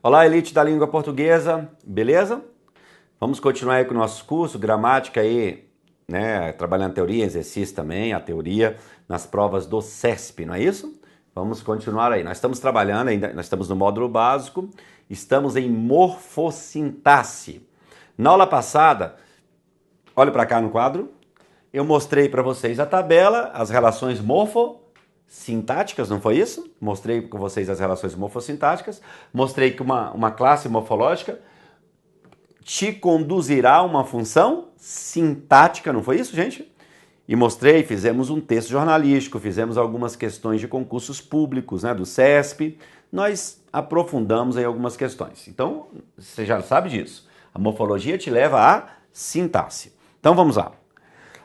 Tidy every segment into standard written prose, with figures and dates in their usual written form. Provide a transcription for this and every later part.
Olá, elite da língua portuguesa, beleza? Vamos continuar aí com o nosso curso, gramática aí, né? Trabalhando teoria, exercício também, a teoria nas provas do CESP, não é isso? Vamos continuar aí. Nós estamos trabalhando ainda, nós estamos no módulo básico, estamos em morfossintaxe. Na aula passada, olha para cá no quadro, eu mostrei para vocês a tabela, as relações morfossintáticas, não foi isso? Mostrei com vocês as relações morfossintáticas, mostrei que uma classe morfológica te conduzirá a uma função sintática, não foi isso, gente? E mostrei, fizemos um texto jornalístico, fizemos algumas questões de concursos públicos, né, do CESP, nós aprofundamos em algumas questões. Então, você já sabe disso. A morfologia te leva à sintaxe. Então, vamos lá.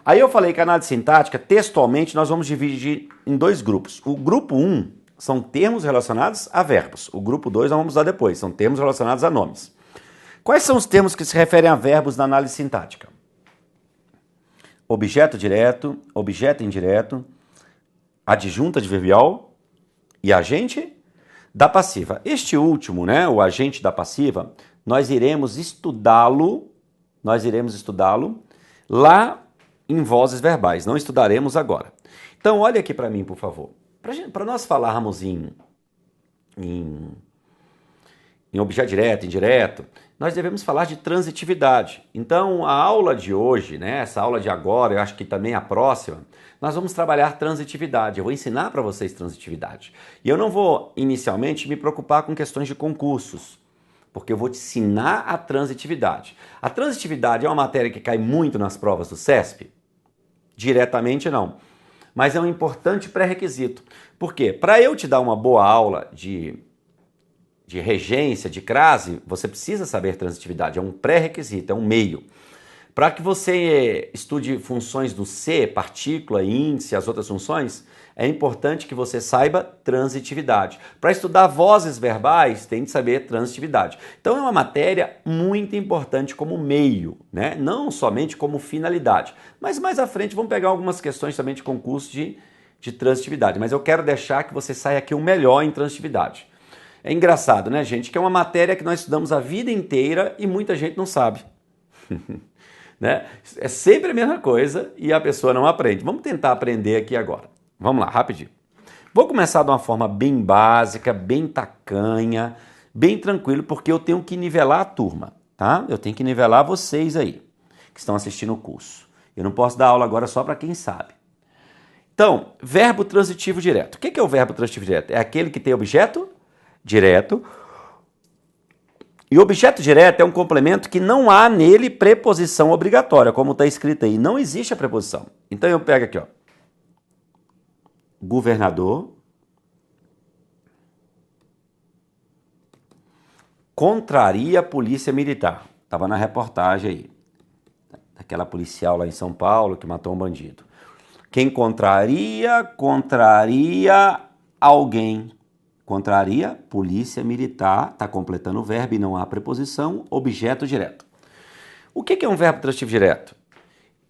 Aí eu falei que a análise sintática, textualmente, nós vamos dividir em dois grupos. O grupo 1 são termos relacionados a verbos. O grupo 2 nós vamos usar depois, são termos relacionados a nomes. Quais são os termos que se referem a verbos na análise sintática? Objeto direto, objeto indireto, adjunta adverbial e agente da passiva. Este último, né, o agente da passiva, nós iremos estudá-lo lá em vozes verbais, não estudaremos agora. Então, olha aqui para mim, por favor. Para nós falarmos em objeto direto, indireto, nós devemos falar de transitividade. Então, a aula de hoje, né, essa aula de agora, eu acho que também a próxima, nós vamos trabalhar transitividade. Eu vou ensinar para vocês transitividade. E eu não vou, inicialmente, me preocupar com questões de concursos, porque eu vou te ensinar a transitividade. A transitividade é uma matéria que cai muito nas provas do CESP? Diretamente não. Mas é um importante pré-requisito. Por quê? Para eu te dar uma boa aula de regência, de crase, você precisa saber transitividade. É um pré-requisito, é um meio. Para que você estude funções do C, partícula, índice, as outras funções, é importante que você saiba transitividade. Para estudar vozes verbais, tem de saber transitividade. Então é uma matéria muito importante como meio, né? Não somente como finalidade. Mas mais à frente vamos pegar algumas questões também de concurso de transitividade. Mas eu quero deixar que você saia aqui o melhor em transitividade. É engraçado, né, gente? Que é uma matéria que nós estudamos a vida inteira e muita gente não sabe. Né? É sempre a mesma coisa e a pessoa não aprende. Vamos tentar aprender aqui agora. Vamos lá, rapidinho. Vou começar de uma forma bem básica, bem tacanha, bem tranquilo, porque eu tenho que nivelar a turma, tá? Eu tenho que nivelar vocês aí, que estão assistindo o curso. Eu não posso dar aula agora só para quem sabe. Então, verbo transitivo direto. O que é o verbo transitivo direto? É aquele que tem objeto direto. E objeto direto é um complemento que não há nele preposição obrigatória, como está escrito aí. Não existe a preposição. Então eu pego aqui, ó. Governador contraria a polícia militar. Estava na reportagem aí. Daquela policial lá em São Paulo que matou um bandido. Quem contraria alguém. Contraria, polícia militar, está completando o verbo e não há preposição, objeto direto. O que é um verbo transitivo direto?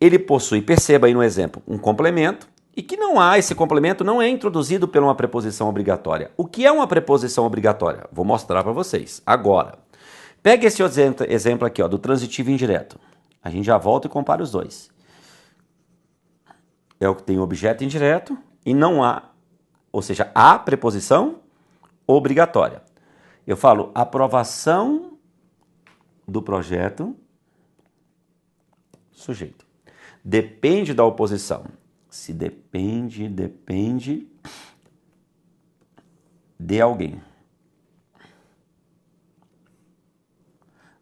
Ele possui, perceba aí no exemplo, um complemento e que não há, esse complemento não é introduzido por uma preposição obrigatória. O que é uma preposição obrigatória? Vou mostrar para vocês agora. Pega esse exemplo aqui, ó, do transitivo indireto. A gente já volta e compara os dois. É o que tem objeto indireto e não há, ou seja, há preposição obrigatória. Eu falo aprovação do projeto, sujeito. Depende da oposição. Se depende de alguém.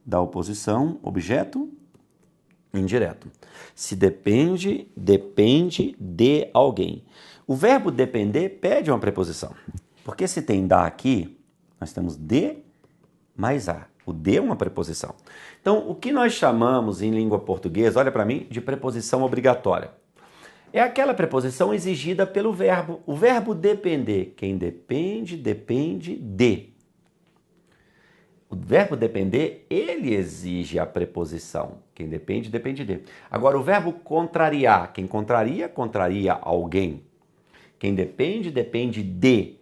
Da oposição, objeto indireto. Se depende de alguém. O verbo depender pede uma preposição. Porque se tem da aqui, nós temos de mais a. O de é uma preposição. Então, o que nós chamamos em língua portuguesa, olha para mim, de preposição obrigatória. É aquela preposição exigida pelo verbo. O verbo depender. Quem depende de. O verbo depender, ele exige a preposição. Quem depende de. Agora, o verbo contrariar. Quem contraria alguém. Quem depende de.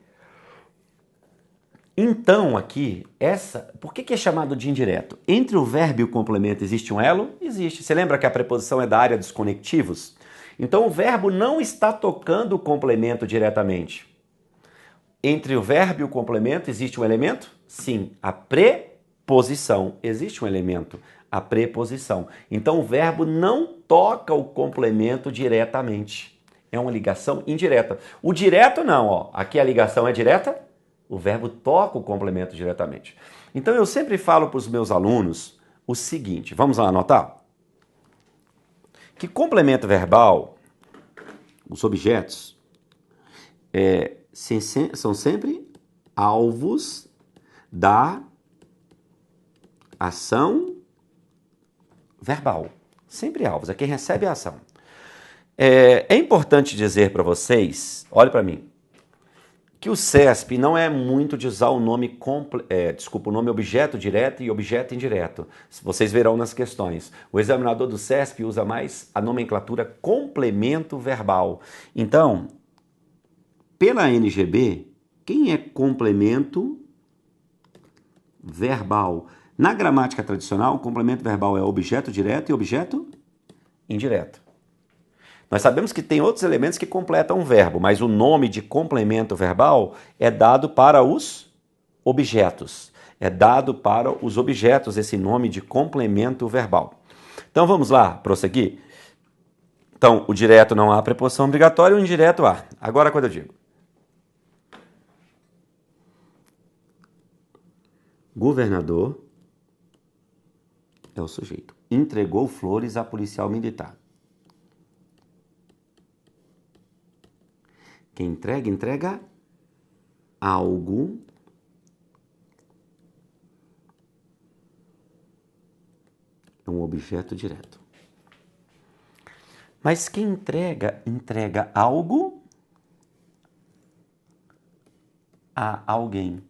Então, aqui, por que é chamado de indireto? Entre o verbo e o complemento existe um elo? Existe. Você lembra que a preposição é da área dos conectivos? Então, o verbo não está tocando o complemento diretamente. Entre o verbo e o complemento existe um elemento? Sim, a preposição. Existe um elemento, a preposição. Então, o verbo não toca o complemento diretamente. É uma ligação indireta. O direto não, ó. Aqui a ligação é direta, o verbo toca o complemento diretamente. Então, eu sempre falo para os meus alunos o seguinte, vamos lá anotar? Que complemento verbal, os objetos, são sempre alvos da ação verbal. Sempre alvos, é quem recebe a ação. É importante dizer para vocês, olhe para mim, que o CESP não é muito de usar o nome, o nome objeto direto e objeto indireto. Vocês verão nas questões. O examinador do CESP usa mais a nomenclatura complemento verbal. Então, pela NGB, quem é complemento verbal? Na gramática tradicional, o complemento verbal é objeto direto e objeto indireto. Nós sabemos que tem outros elementos que completam o verbo, mas o nome de complemento verbal é dado para os objetos. É dado para os objetos esse nome de complemento verbal. Então vamos lá, prosseguir? Então, o direto não há preposição obrigatória, o indireto há. Agora, quando eu digo governador é o sujeito. Entregou flores a policial militar. Quem entrega algo é um objeto direto. Mas quem entrega algo a alguém.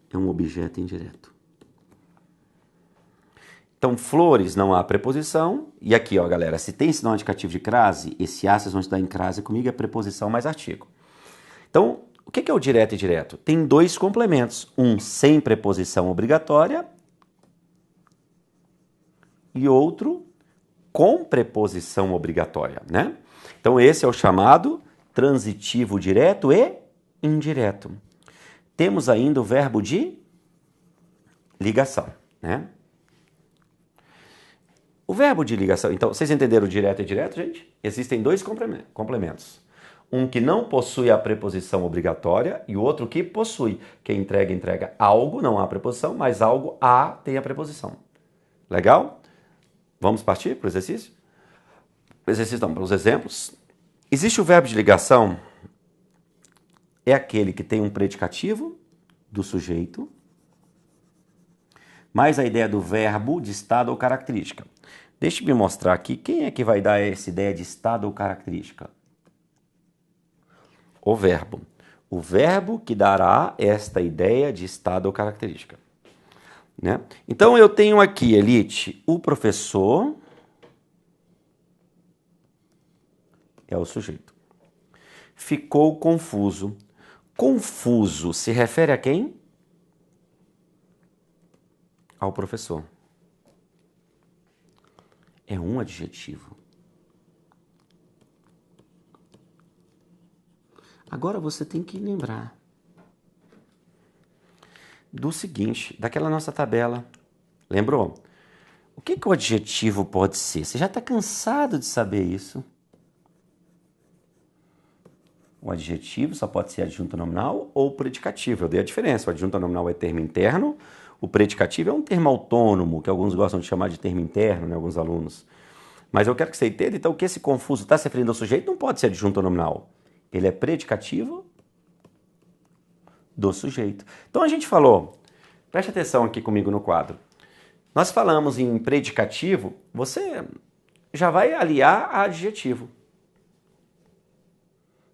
É um objeto indireto. Então, flores não há preposição. E aqui, ó, galera, se tem sinal indicativo de crase, esse A vocês vão estudar em crase comigo, é preposição mais artigo. Então, o que é o direto e direto? Tem dois complementos. Um sem preposição obrigatória e outro com preposição obrigatória, né? Então, esse é o chamado transitivo direto e indireto. Temos ainda o verbo de ligação, né? O verbo de ligação, então, vocês entenderam o direto e direto, gente? Existem dois complementos. Um que não possui a preposição obrigatória e o outro que possui. Quem entrega algo, não há preposição, mas algo a tem a preposição. Legal? Vamos partir para o exercício? Para os exemplos. Existe o verbo de ligação, é aquele que tem um predicativo do sujeito, mais a ideia do verbo de estado ou característica. Deixe-me mostrar aqui quem é que vai dar essa ideia de estado ou característica. O verbo. O verbo que dará esta ideia de estado ou característica. Né? Então eu tenho aqui, Elite, o professor é o sujeito. Ficou confuso. Confuso se refere a quem? Ao professor. É um adjetivo. Agora você tem que lembrar do seguinte, daquela nossa tabela. Lembrou? O que o adjetivo pode ser? Você já está cansado de saber isso. O adjetivo só pode ser adjunto nominal ou predicativo. Eu dei a diferença. O adjunto nominal é termo interno, o predicativo é um termo autônomo, que alguns gostam de chamar de termo interno, né, alguns alunos. Mas eu quero que você entenda, então, que esse confuso está se referindo ao sujeito não pode ser adjunto nominal. Ele é predicativo do sujeito. Então a gente falou, preste atenção aqui comigo no quadro. Nós falamos em predicativo, você já vai aliar a adjetivo.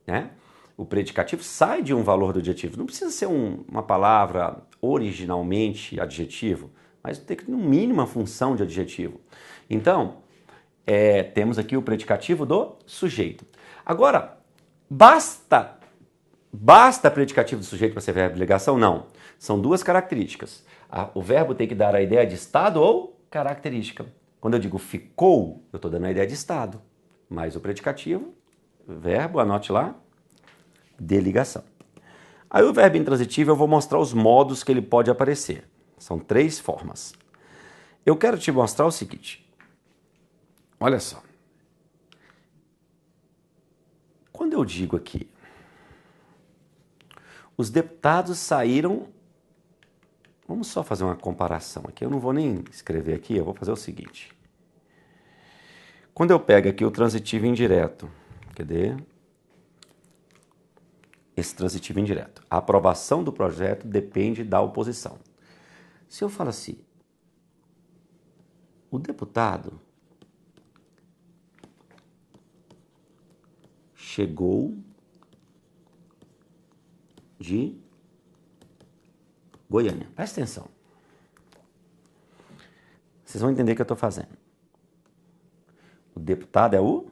Né? O predicativo sai de um valor do adjetivo. Não precisa ser uma palavra originalmente adjetivo, mas tem que ter no mínimo uma função de adjetivo. Então, temos aqui o predicativo do sujeito. Agora, Basta predicativo do sujeito para ser verbo de ligação? Não. São duas características. O verbo tem que dar a ideia de estado ou característica. Quando eu digo ficou, eu estou dando a ideia de estado. Mas o predicativo, verbo, anote lá, de ligação. Aí o verbo intransitivo eu vou mostrar os modos que ele pode aparecer. São 3 formas. Eu quero te mostrar o seguinte. Olha só. Quando eu digo aqui, os deputados saíram... Vamos só fazer uma comparação aqui. Eu não vou nem escrever aqui, eu vou fazer o seguinte. Quando eu pego aqui o transitivo indireto, cadê? Esse transitivo indireto. A aprovação do projeto depende da oposição. Se eu falo assim, o deputado chegou de Goiânia. Presta atenção. Vocês vão entender o que eu estou fazendo. O deputado é o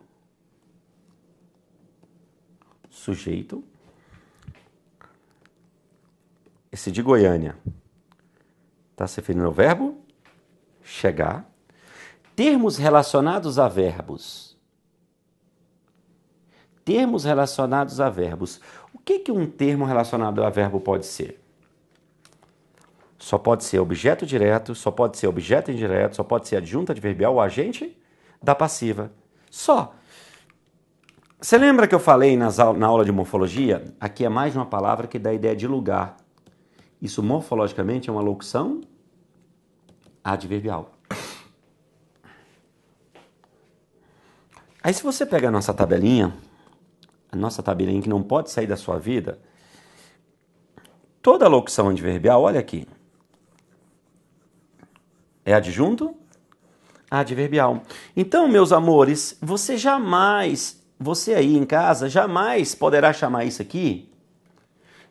sujeito. Esse de Goiânia está se referindo ao verbo chegar. Termos relacionados a verbos. Termos relacionados a verbos. O que um termo relacionado a verbo pode ser? Só pode ser objeto direto, só pode ser objeto indireto, só pode ser adjunta adverbial ou agente da passiva. Só. Você lembra que eu falei na aula de morfologia? Aqui é mais uma palavra que dá a ideia de lugar. Isso morfologicamente é uma locução adverbial. Aí se você pega a nossa tabelinha que não pode sair da sua vida, toda locução adverbial, olha aqui, é adjunto adverbial. Então, meus amores, você aí em casa, jamais poderá chamar isso aqui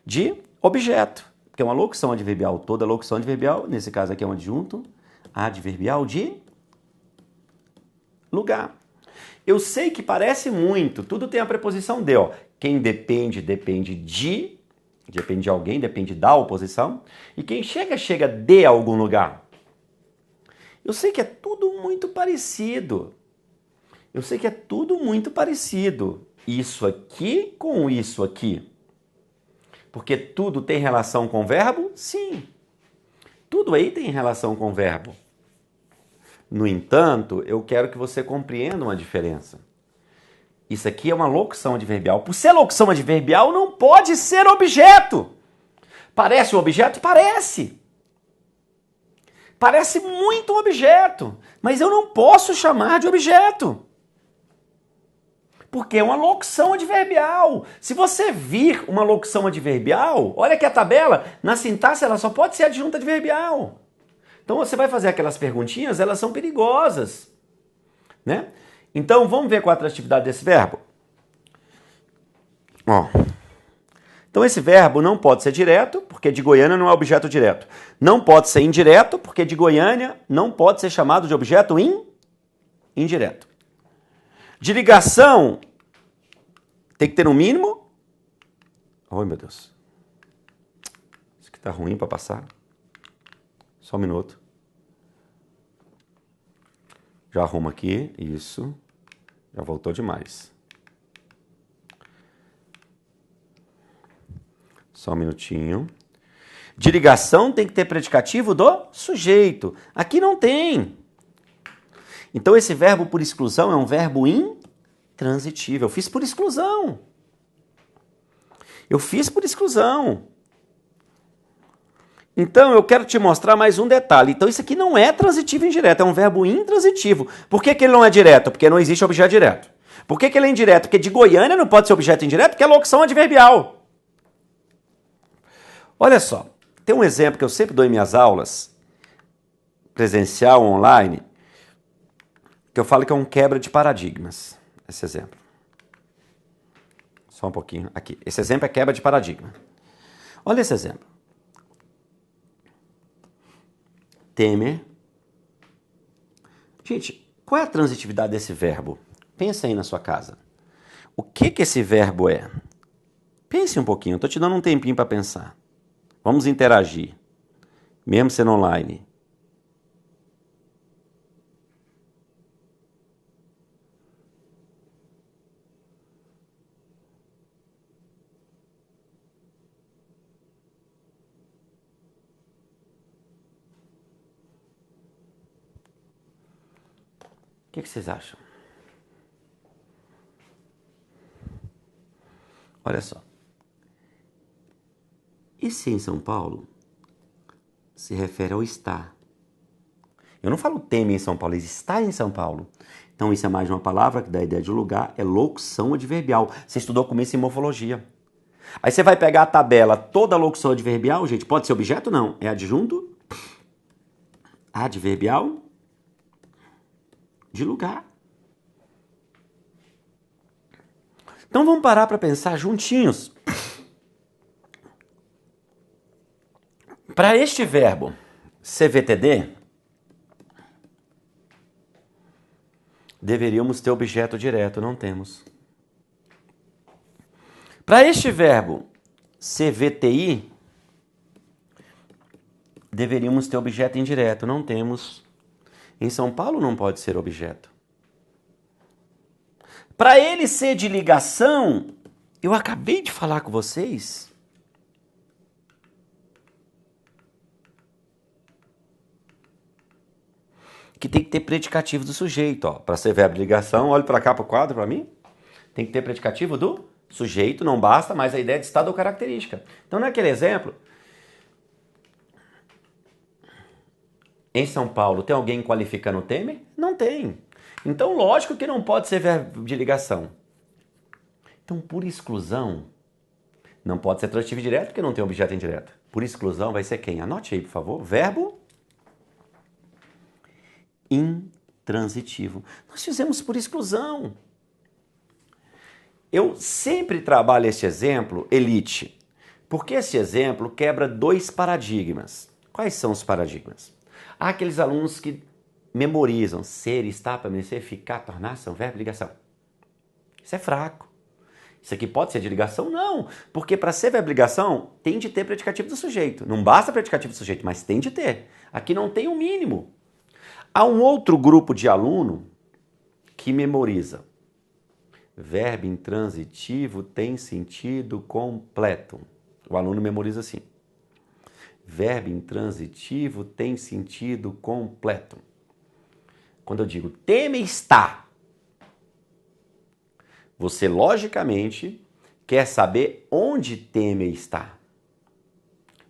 de objeto, porque é uma locução adverbial. Toda locução adverbial, nesse caso aqui é um adjunto adverbial de lugar. Eu sei que parece muito, tudo tem a preposição de, ó. Quem depende de alguém, depende da oposição, e quem chega de algum lugar. Eu sei que é tudo muito parecido. Isso aqui com isso aqui. Porque tudo tem relação com o verbo? Sim. Tudo aí tem relação com o verbo. No entanto, eu quero que você compreenda uma diferença. Isso aqui é uma locução adverbial. Por ser locução adverbial, não pode ser objeto. Parece um objeto? Parece. Parece muito um objeto, mas eu não posso chamar de objeto. Porque é uma locução adverbial. Se você vir uma locução adverbial, olha aqui a tabela, na sintaxe ela só pode ser adjunta adverbial. Então você vai fazer aquelas perguntinhas, elas são perigosas, né? Então vamos ver qual é a atratividade desse verbo? Ó. Então esse verbo não pode ser direto, porque de Goiânia não é objeto direto. Não pode ser indireto, porque de Goiânia não pode ser chamado de objeto indireto. De ligação, tem que ter um mínimo... Ai, meu Deus. Isso aqui tá ruim para passar. Só um minuto. Já arrumo aqui, isso. Já voltou demais. Só um minutinho. De ligação tem que ter predicativo do sujeito. Aqui não tem. Então esse verbo por exclusão é um verbo intransitivo. Eu fiz por exclusão. Então eu quero te mostrar mais um detalhe. Então isso aqui não é transitivo indireto, é um verbo intransitivo. Por que ele não é direto? Porque não existe objeto direto. Por que ele é indireto? Porque de Goiânia não pode ser objeto indireto, porque é locução adverbial. Olha só, tem um exemplo que eu sempre dou em minhas aulas, presencial, online, que eu falo que é um quebra de paradigmas, esse exemplo. Só um pouquinho, aqui. Esse exemplo é quebra de paradigma. Olha esse exemplo. Temer. Gente, qual é a transitividade desse verbo? Pensa aí na sua casa. O que esse verbo é? Pense um pouquinho, eu estou te dando um tempinho para pensar. Vamos interagir, mesmo sendo online. O que vocês acham? Olha só. Esse em São Paulo se refere ao estar. Eu não falo teme em São Paulo, ele está em São Paulo. Então isso é mais uma palavra que dá a ideia de lugar, é locução adverbial. Você estudou comigo isso em morfologia. Aí você vai pegar a tabela, toda a locução adverbial, gente, pode ser objeto? Não. É adjunto, adverbial, de lugar. Então vamos parar para pensar juntinhos. Para este verbo CVTD, deveríamos ter objeto direto, não temos. Para este verbo CVTI, deveríamos ter objeto indireto, não temos. Em São Paulo não pode ser objeto. Para ele ser de ligação, eu acabei de falar com vocês. Que tem que ter predicativo do sujeito. Para ser verbo de ligação, olhe para cá para o quadro para mim. Tem que ter predicativo do sujeito, não basta mais a ideia de estado ou característica. Então, naquele exemplo, em São Paulo, tem alguém qualificando o Temer? Não tem. Então, lógico que não pode ser verbo de ligação. Então, por exclusão, não pode ser transitivo direto porque não tem objeto indireto. Por exclusão vai ser quem? Anote aí, por favor. Verbo intransitivo. Nós fizemos por exclusão. Eu sempre trabalho este exemplo, elite, porque esse exemplo quebra dois paradigmas. Quais são os paradigmas? Há aqueles alunos que memorizam ser, estar, permanecer, ficar, tornar-se um verbo de ligação. Isso é fraco. Isso aqui pode ser de ligação? Não, porque para ser verbo de ligação tem de ter predicativo do sujeito. Não basta predicativo do sujeito, mas tem de ter. Aqui não tem o mínimo. Há um outro grupo de aluno que memoriza. Verbo intransitivo tem sentido completo. O aluno memoriza assim. Verbo intransitivo tem sentido completo. Quando eu digo teme está, você logicamente quer saber onde teme está.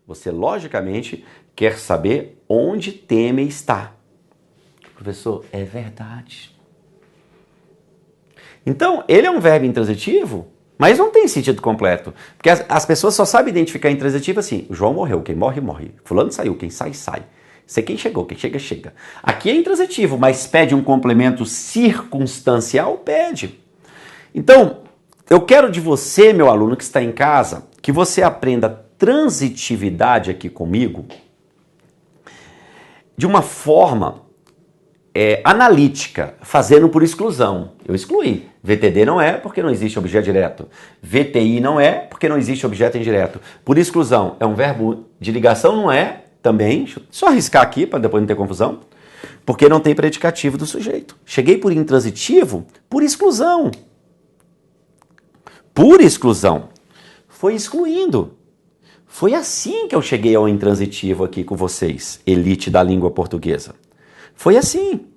Você logicamente quer saber onde teme está. Professor, é verdade. Então, ele é um verbo intransitivo, mas não tem sentido completo. Porque as pessoas só sabem identificar intransitivo assim. O João morreu, quem morre, morre. Fulano saiu, quem sai, sai. Sei quem chegou, quem chega, chega. Aqui é intransitivo, mas pede um complemento circunstancial? Pede. Então, eu quero de você, meu aluno que está em casa, que você aprenda transitividade aqui comigo de uma forma analítica, fazendo por exclusão. Eu excluí. VTD não é porque não existe objeto direto. VTI não é porque não existe objeto indireto. Por exclusão, é um verbo de ligação? Não é também. Deixa eu só arriscar aqui para depois não ter confusão. Porque não tem predicativo do sujeito. Cheguei por intransitivo por exclusão. Por exclusão. Foi excluindo. Foi assim que eu cheguei ao intransitivo aqui com vocês, elite da língua portuguesa. Foi assim.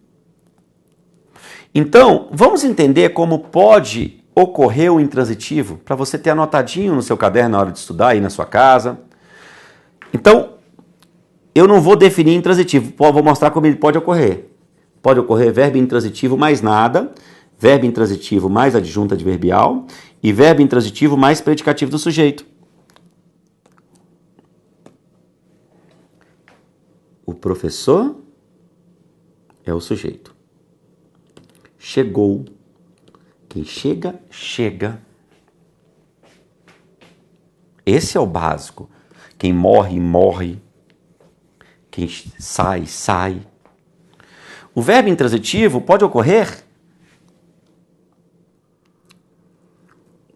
Então, vamos entender como pode ocorrer o intransitivo, para você ter anotadinho no seu caderno na hora de estudar aí na sua casa. Então, eu não vou definir intransitivo, vou mostrar como ele pode ocorrer. Pode ocorrer verbo intransitivo mais nada, verbo intransitivo mais adjunto adverbial e verbo intransitivo mais predicativo do sujeito. O professor é o sujeito. Chegou. Quem chega, chega. Esse é o básico. Quem morre, morre. Quem sai, sai. O verbo intransitivo pode ocorrer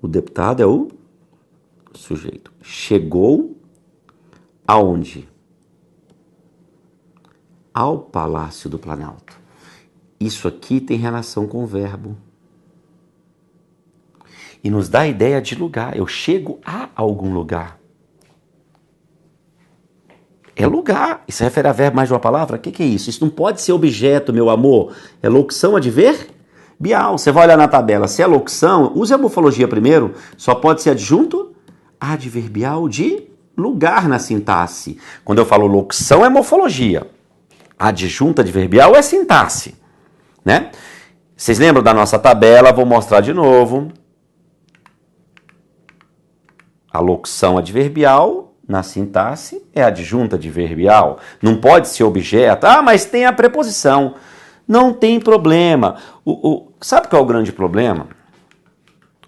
O deputado é o sujeito. Chegou aonde? Ao Palácio do Planalto. Isso aqui tem relação com o verbo. E nos dá a ideia de lugar. Eu chego a algum lugar. É lugar. Isso se refere a verbo mais de uma palavra? O que é isso? Isso não pode ser objeto, meu amor. É locução adverbial. Você vai olhar na tabela. Se é locução, use a morfologia primeiro. Só pode ser adjunto adverbial de lugar na sintaxe. Quando eu falo locução, é morfologia. Adjunto adverbial é sintaxe. Né? Vocês lembram da nossa tabela? Vou mostrar de novo. A locução adverbial na sintaxe é adjunta adverbial. Não pode ser objeto. Ah, mas tem a preposição. Não tem problema. Sabe qual é o grande problema?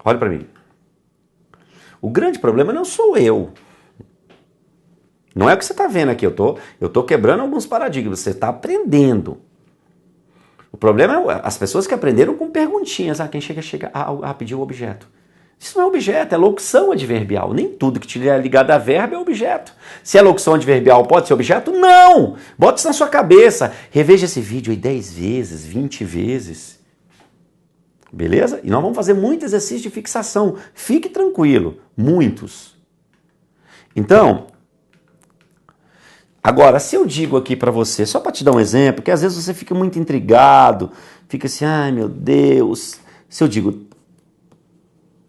Olha para mim. O grande problema não sou eu. Não é o que você está vendo aqui. Eu tô quebrando alguns paradigmas. Você está aprendendo. O problema é as pessoas que aprenderam com perguntinhas. Ah, quem chega a pedir o objeto. Isso não é objeto, é locução adverbial. Nem tudo que te é ligado a verbo é objeto. Se é locução adverbial, pode ser objeto? Não! Bota isso na sua cabeça. Reveja esse vídeo aí 10 vezes, 20 vezes. Beleza? E nós vamos fazer muito exercício de fixação. Fique tranquilo. Muitos. Então, agora, se eu digo aqui para você, só para te dar um exemplo, que às vezes você fica muito intrigado, fica assim, ai meu Deus. Se eu digo,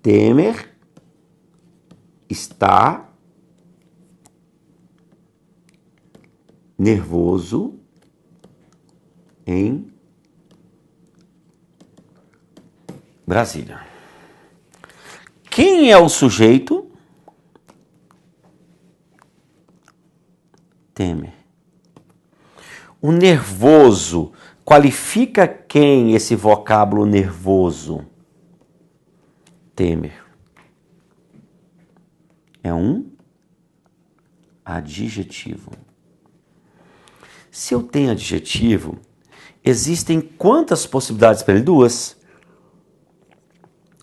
Temer está nervoso em Brasília. Quem é o sujeito? Temer. O nervoso qualifica quem esse vocábulo nervoso? Temer. É um adjetivo. Se eu tenho adjetivo, existem quantas possibilidades para ele? 2.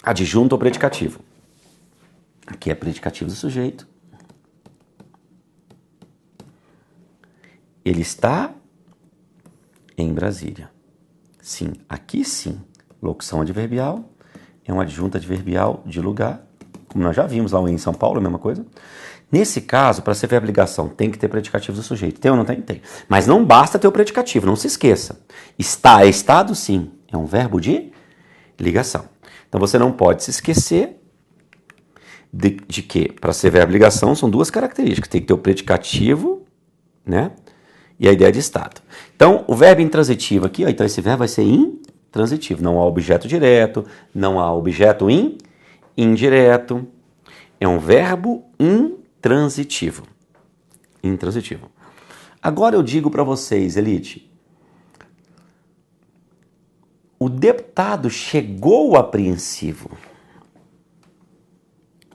Adjunto ou predicativo. Aqui é predicativo do sujeito. Ele está em Brasília. Sim, aqui sim. Locução adverbial. É um adjunto adverbial de lugar, como nós já vimos lá em São Paulo, a mesma coisa. Nesse caso, para ser verbo ligação, tem que ter predicativo do sujeito. Tem ou não tem? Tem. Mas não basta ter o predicativo, não se esqueça. Está é estado, sim. É um verbo de ligação. Então você não pode se esquecer de que, para ser verbo ligação, são 2 características. Tem que ter o predicativo, né? E a ideia de estado. Então, o verbo intransitivo aqui, ó, então esse verbo vai ser intransitivo. Não há objeto direto, não há objeto indireto. É um verbo intransitivo. Intransitivo. Agora eu digo para vocês, Elite. O deputado chegou apreensivo.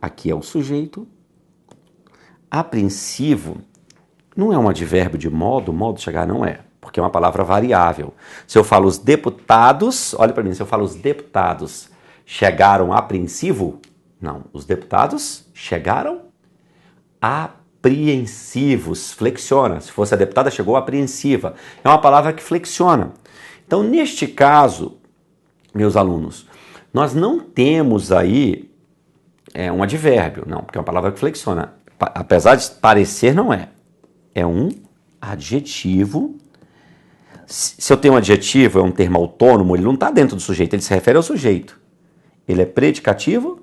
Aqui é o sujeito. Apreensivo não é um advérbio de modo de chegar não é. Porque é uma palavra variável. Se eu falo os deputados, olha para mim, se eu falo os deputados chegaram apreensivo, não, os deputados chegaram apreensivos, flexiona. Se fosse a deputada, chegou apreensiva. É uma palavra que flexiona. Então, neste caso, meus alunos, nós não temos aí um advérbio, não, porque é uma palavra que flexiona. Apesar de parecer, não é. É um adjetivo. Se eu tenho um adjetivo, é um termo autônomo, ele não está dentro do sujeito, ele se refere ao sujeito. Ele é predicativo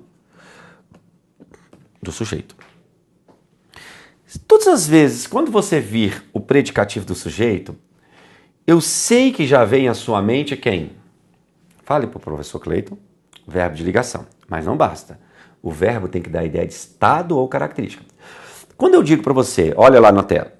do sujeito. Todas as vezes, quando você vir o predicativo do sujeito, eu sei que já vem à sua mente quem? Fale para o professor Cleiton, verbo de ligação, mas não basta. O verbo tem que dar a ideia de estado ou característica. Quando eu digo para você, olha lá na tela,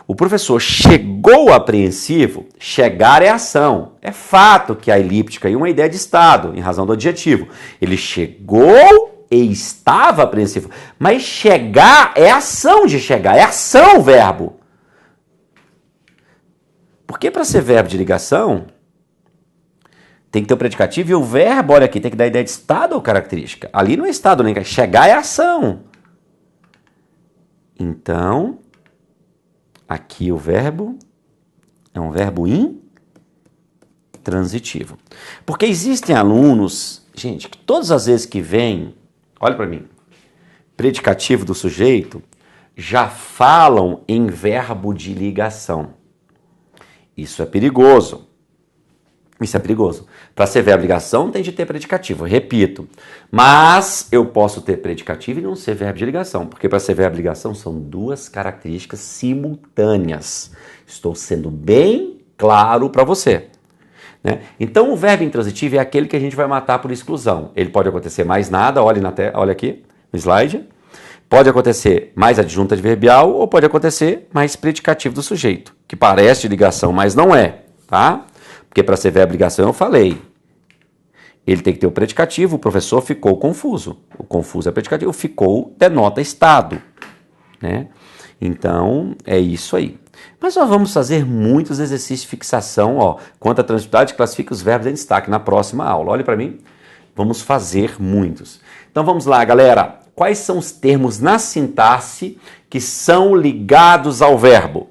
o professor chegou apreensivo, chegar é ação. É fato que a elíptica é uma ideia de estado, em razão do adjetivo. Ele chegou e estava apreensivo. Mas chegar é ação de chegar, é ação o verbo. Porque para ser verbo de ligação, tem que ter o predicativo e o verbo, olha aqui, tem que dar ideia de estado ou característica. Ali não é estado nem chegar é ação. Então, aqui o verbo é um verbo intransitivo. Porque existem alunos, gente, que todas as vezes que vem, olha para mim, predicativo do sujeito, já falam em verbo de ligação. Isso é perigoso. Isso é perigoso. Para ser verbo de ligação tem de ter predicativo, repito. Mas eu posso ter predicativo e não ser verbo de ligação, porque para ser verbo de ligação são duas características simultâneas. Estou sendo bem claro para você. Né? Então o verbo intransitivo é aquele que a gente vai matar por exclusão. Ele pode acontecer mais nada, olha aqui no slide. Pode acontecer mais adjunta adverbial ou pode acontecer mais predicativo do sujeito, que parece de ligação, mas não é, tá? Porque para ser verbo de ligação eu falei, ele tem que ter o predicativo, o professor ficou confuso. O confuso é predicativo, ficou denota estado, né? Então é isso aí. Mas nós vamos fazer muitos exercícios de fixação, ó, quanto à transitividade, classifica os verbos em destaque na próxima aula. Olha para mim, vamos fazer muitos. Então vamos lá, galera. Quais são os termos na sintaxe que são ligados ao verbo?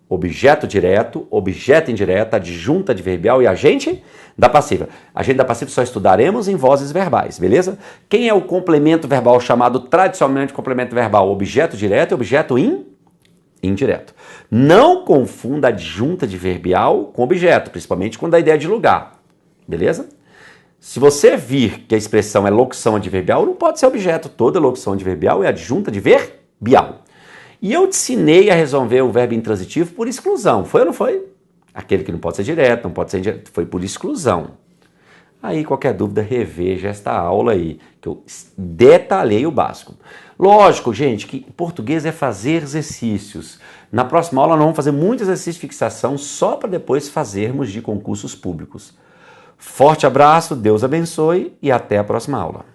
Objeto direto, objeto indireto, adjunta adverbial e agente da passiva. Agente da passiva só estudaremos em vozes verbais, beleza? Quem é o complemento verbal chamado tradicionalmente complemento verbal? Objeto direto e objeto indireto. Não confunda adjunta adverbial com objeto, principalmente quando dá ideia de lugar, beleza? Se você vir que a expressão é locução adverbial, não pode ser objeto. Toda locução adverbial é adjunta adverbial. E eu te ensinei a resolver o verbo intransitivo por exclusão. Foi ou não foi? Aquele que não pode ser direto, não pode ser indireto. Foi por exclusão. Aí, qualquer dúvida, reveja esta aula aí, que eu detalhei o básico. Lógico, gente, que português é fazer exercícios. Na próxima aula, nós vamos fazer muitos exercícios de fixação só para depois fazermos de concursos públicos. Forte abraço, Deus abençoe e até a próxima aula.